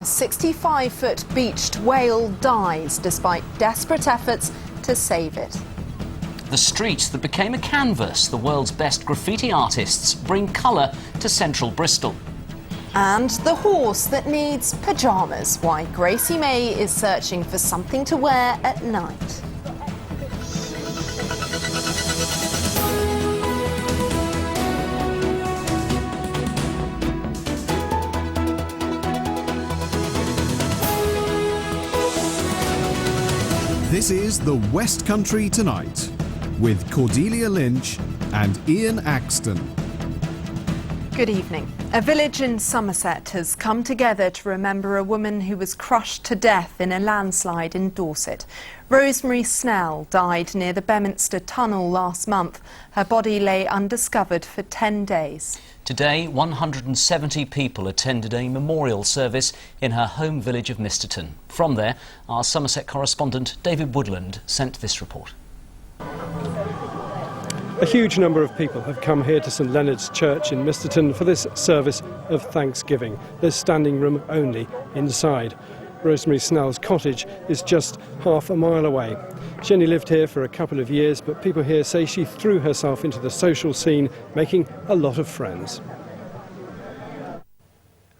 A 65-foot beached whale dies despite desperate efforts to save it. The street that became a canvas, the world's best graffiti artists bring colour to central Bristol. And the horse that needs pyjamas, why Gracie May is searching for something to wear at night. This is the West Country Tonight with Cordelia Lynch and Ian Axton. Good evening. A village in Somerset has come together to remember a woman who was crushed to death in a landslide in Dorset. Rosemary Snell died near the Beminster Tunnel last month. Her body lay undiscovered for 10 days. Today, 170 people attended a memorial service in her home village of Misterton. From there, our Somerset correspondent David Woodland sent this report. A huge number of people have come here to St Leonard's Church in Misterton for this service of thanksgiving. There's standing room only inside. Rosemary Snell's cottage is just half a mile away. She only lived here for a couple of years, but people here say she threw herself into the social scene, making a lot of friends.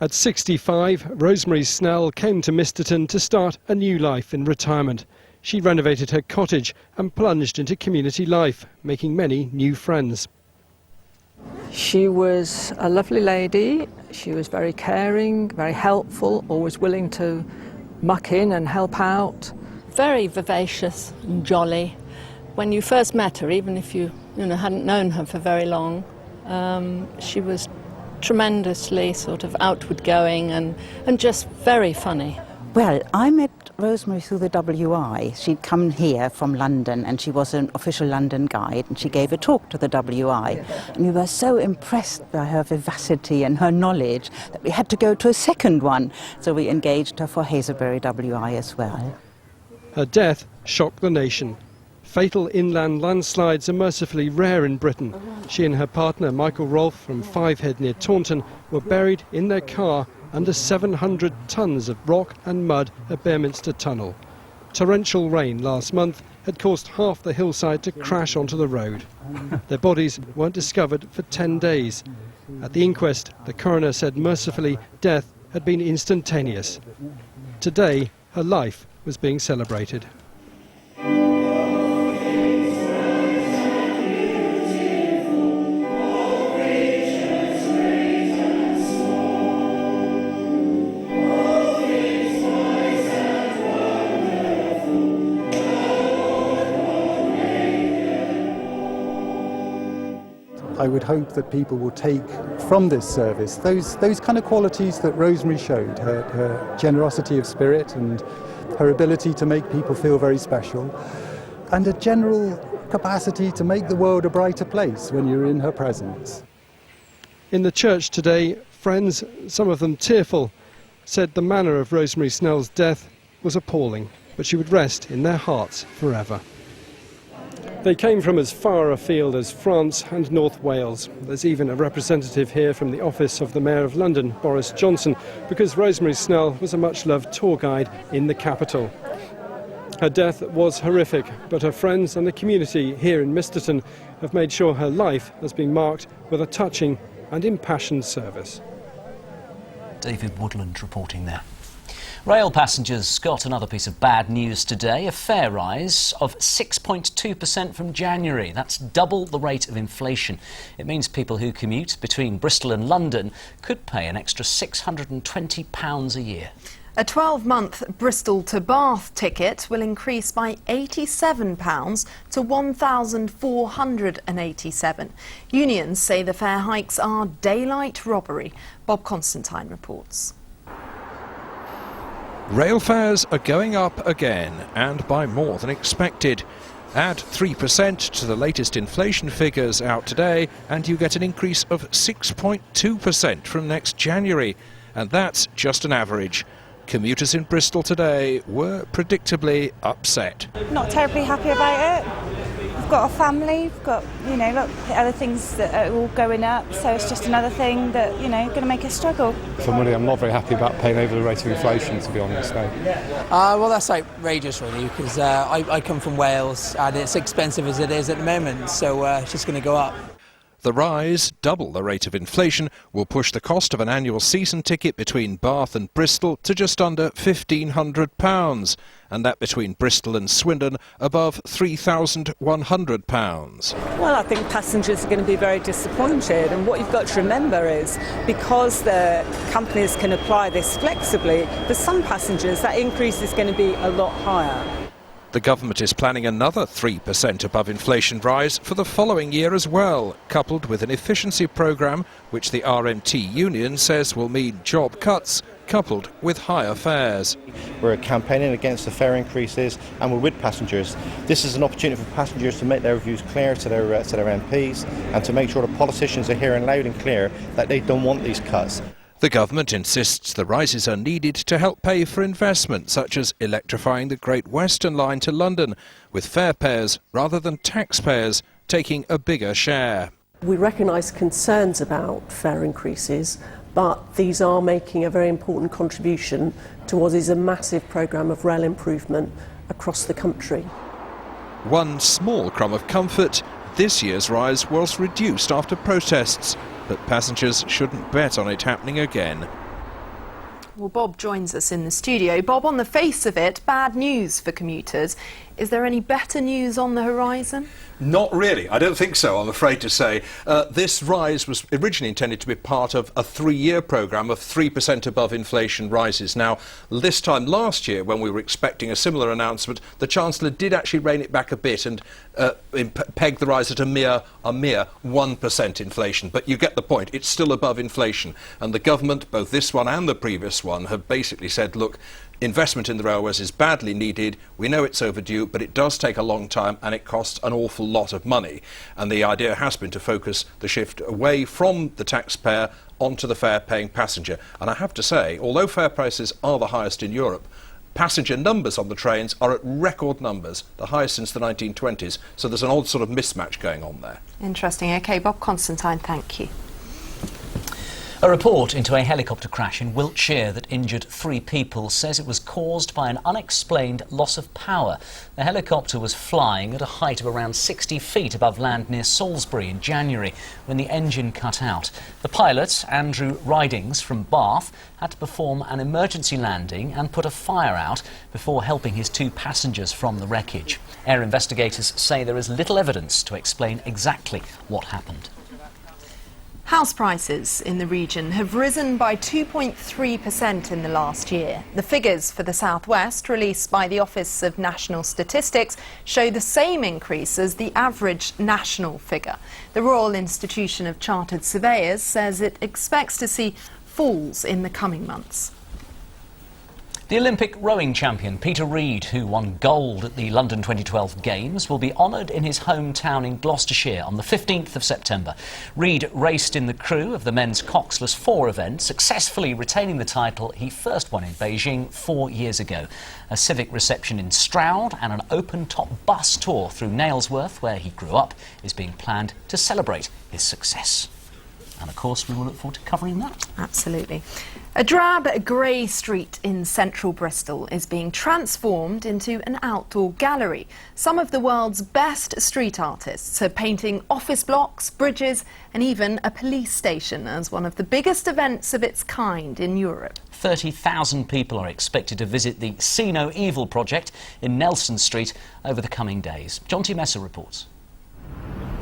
At 65, Rosemary Snell came to Misterton to start a new life in retirement. She renovated her cottage and plunged into community life, making many new friends. She was a lovely lady. She was very caring, very helpful, always willing to muck in and help out. Very vivacious and jolly. When you first met her, even if you hadn't known her for very long, she was tremendously sort of outward going and just very funny. Well, I met Rosemary through the WI. She'd come here from London and she was an official London guide, and she gave a talk to the WI. And we were so impressed by her vivacity and her knowledge that we had to go to a second one. So we engaged her for Hazelbury WI as well. Her death shocked the nation. Fatal inland landslides are mercifully rare in Britain. She and her partner, Michael Rolfe from Fivehead near Taunton, were buried in their car under 700 tonnes of rock and mud at Beminster Tunnel. Torrential rain last month had caused half the hillside to crash onto the road. Their bodies weren't discovered for 10 days. At the inquest, the coroner said mercifully death had been instantaneous. Today, her life was being celebrated. I would hope that people will take from this service those kind of qualities that Rosemary showed, her generosity of spirit and her ability to make people feel very special, and a general capacity to make the world a brighter place when you're in her presence. In the church today, friends, some of them tearful, said the manner of Rosemary Snell's death was appalling, but she would rest in their hearts forever. They came from as far afield as France and North Wales. There's even a representative here from the office of the Mayor of London, Boris Johnson, because Rosemary Snell was a much-loved tour guide in the capital. Her death was horrific, but her friends and the community here in Misterton have made sure her life has been marked with a touching and impassioned service. David Woodland reporting there. Rail passengers got another piece of bad news today, a fare rise of 6.2% from January. That's double the rate of inflation. It means people who commute between Bristol and London could pay an extra £620 a year. A 12-month Bristol to Bath ticket will increase by £87 to £1,487. Unions say the fare hikes are daylight robbery. Bob Constantine reports. Rail fares are going up again, and by more than expected. Add 3% to the latest inflation figures out today and you get an increase of 6.2% from next January. And that's just an average. Commuters in Bristol today were predictably upset. Not terribly happy about it. got a family, we've got, you know, look, other things that are all going up, so it's just another thing that, you know, going to make us struggle. For money, I'm not very happy about paying over the rate of inflation, to be honest. Well, that's outrageous, really, because I come from Wales and it's expensive as it is at the moment, so it's just going to go up. The rise, double the rate of inflation, will push the cost of an annual season ticket between Bath and Bristol to just under £1,500, and that between Bristol and Swindon above £3,100. Well, I think passengers are going to be very disappointed, and what you've got to remember is because the companies can apply this flexibly, for some passengers that increase is going to be a lot higher. The government is planning another 3% above inflation rise for the following year as well, coupled with an efficiency programme which the RMT union says will mean job cuts coupled with higher fares. We're campaigning against the fare increases and we're with passengers. This is an opportunity for passengers to make their views clear to their MPs and to make sure the politicians are hearing loud and clear that they don't want these cuts. The government insists the rises are needed to help pay for investment such as electrifying the Great Western Line to London, with fare payers rather than taxpayers taking a bigger share. We recognise concerns about fare increases, but these are making a very important contribution to what is a massive programme of rail improvement across the country. One small crumb of comfort, this year's rise was reduced after protests, but passengers shouldn't bet on it happening again. Well, Bob joins us in the studio. Bob, on the face of it, bad news for commuters. Is there any better news on the horizon? Not really. I don't think so, I'm afraid to say. This rise was originally intended to be part of a 3-year programme of 3% above inflation rises. Now, this time last year, when we were expecting a similar announcement, the Chancellor did actually rein it back a bit and peg the rise at a mere 1% inflation. But you get the point. It's still above inflation. And the government, both this one and the previous one, have basically said, look, investment in the railways is badly needed. We know it's overdue, but it does take a long time and it costs an awful lot of money. And the idea has been to focus the shift away from the taxpayer onto the fare-paying passenger. And I have to say, although fare prices are the highest in Europe, passenger numbers on the trains are at record numbers, the highest since the 1920s. So there's an old sort of mismatch going on there. Interesting. OK, Bob Constantine, thank you. A report into a helicopter crash in Wiltshire that injured 3 people says it was caused by an unexplained loss of power. The helicopter was flying at a height of around 60 feet above land near Salisbury in January when the engine cut out. The pilot, Andrew Ridings from Bath, had to perform an emergency landing and put a fire out before helping his 2 passengers from the wreckage. Air investigators say there is little evidence to explain exactly what happened. House prices in the region have risen by 2.3% in the last year. The figures for the South West, released by the Office of National Statistics, show the same increase as the average national figure. The Royal Institution of Chartered Surveyors says it expects to see falls in the coming months. The Olympic rowing champion Peter Reid, who won gold at the London 2012 Games, will be honoured in his hometown in Gloucestershire on the 15th of September. Reid raced in the crew of the men's Coxless 4 event, successfully retaining the title he first won in Beijing 4 years ago. A civic reception in Stroud and an open-top bus tour through Nailsworth, where he grew up, is being planned to celebrate his success. And of course, we will look forward to covering that. Absolutely. A drab grey street in central Bristol is being transformed into an outdoor gallery. Some of the world's best street artists are painting office blocks, bridges and even a police station as one of the biggest events of its kind in Europe. 30,000 people are expected to visit the See No Evil project in Nelson Street over the coming days. John T. Messer reports.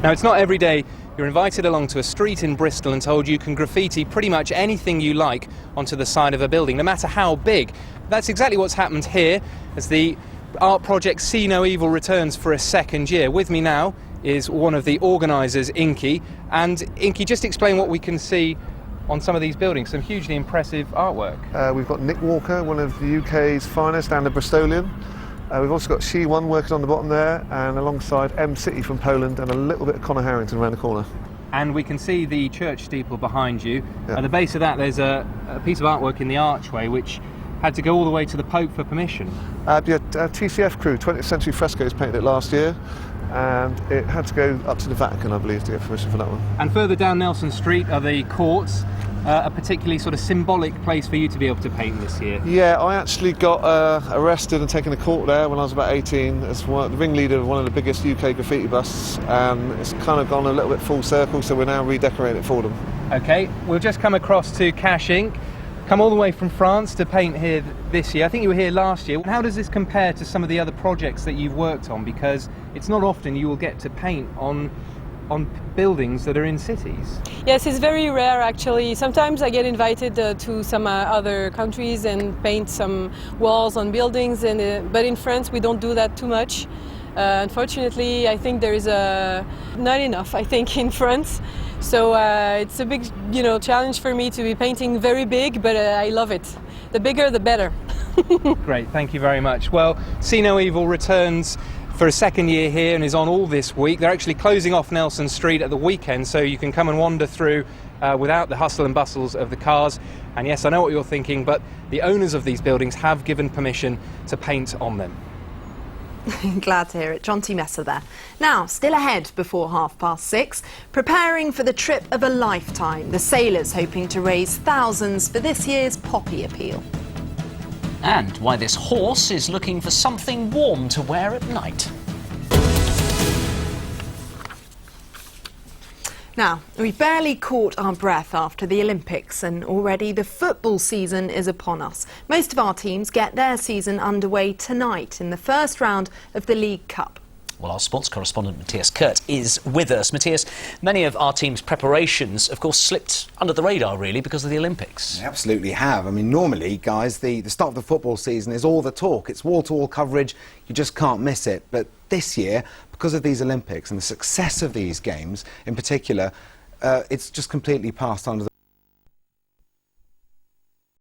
Now, it's not every day you're invited along to a street in Bristol and told you can graffiti pretty much anything you like onto the side of a building, no matter how big. That's exactly what's happened here as the art project See No Evil returns for a second year. With me now is one of the organisers, Inky. And Inky, just explain what we can see on some of these buildings, some hugely impressive artwork. We've got Nick Walker, one of the UK's finest, and a Bristolian. We've also got She One working on the bottom there, and alongside M City from Poland, and a little bit of Conor Harrington around the corner. And we can see the church steeple behind you. Yeah. At the base of that there's a piece of artwork in the archway which had to go all the way to the Pope for permission. TCF crew, 20th Century Frescoes, painted it last year. and it had to go up to the Vatican, I believe, to get permission for that one. And further down Nelson Street are the courts, a particularly sort of symbolic place for you to be able to paint this year. Yeah, I actually got arrested and taken to court there when I was about 18 as the ringleader of one of the biggest UK graffiti busts, and it's kind of gone a little bit full circle, so we're now redecorating it for them. OK, we'll just come across to Cash Ink. Come all the way from France to paint here this year. I think you were here last year. How does this compare to some of the other projects that you've worked on? Because it's not often you will get to paint on buildings that are in cities. Yes, it's very rare actually. Sometimes I get invited to some other countries and paint some walls on buildings, but in France we don't do that too much. Unfortunately, I think there is not enough, I think, in France. So it's a big, challenge for me to be painting very big, but I love it. The bigger, the better. Great, thank you very much. Well, See No Evil returns for a second year here and is on all this week. They're actually closing off Nelson Street at the weekend, so you can come and wander through without the hustle and bustles of the cars. And yes, I know what you're thinking, but the owners of these buildings have given permission to paint on them. Glad to hear it. John T. Messer there. Now, still ahead before 6:30, preparing for the trip of a lifetime. The sailors hoping to raise thousands for this year's Poppy Appeal. And why this horse is looking for something warm to wear at night. Now, we've barely caught our breath after the Olympics, and already the football season is upon us. Most of our teams get their season underway tonight in the first round of the League Cup. Well, our sports correspondent Matthias Kurt is with us. Matthias, many of our team's preparations, of course, slipped under the radar, really, because of the Olympics. They absolutely have. I mean, normally, guys, the start of the football season is all the talk. It's wall-to-wall coverage. You just can't miss it. But this year, because of these Olympics and the success of these games in particular, it's just completely passed under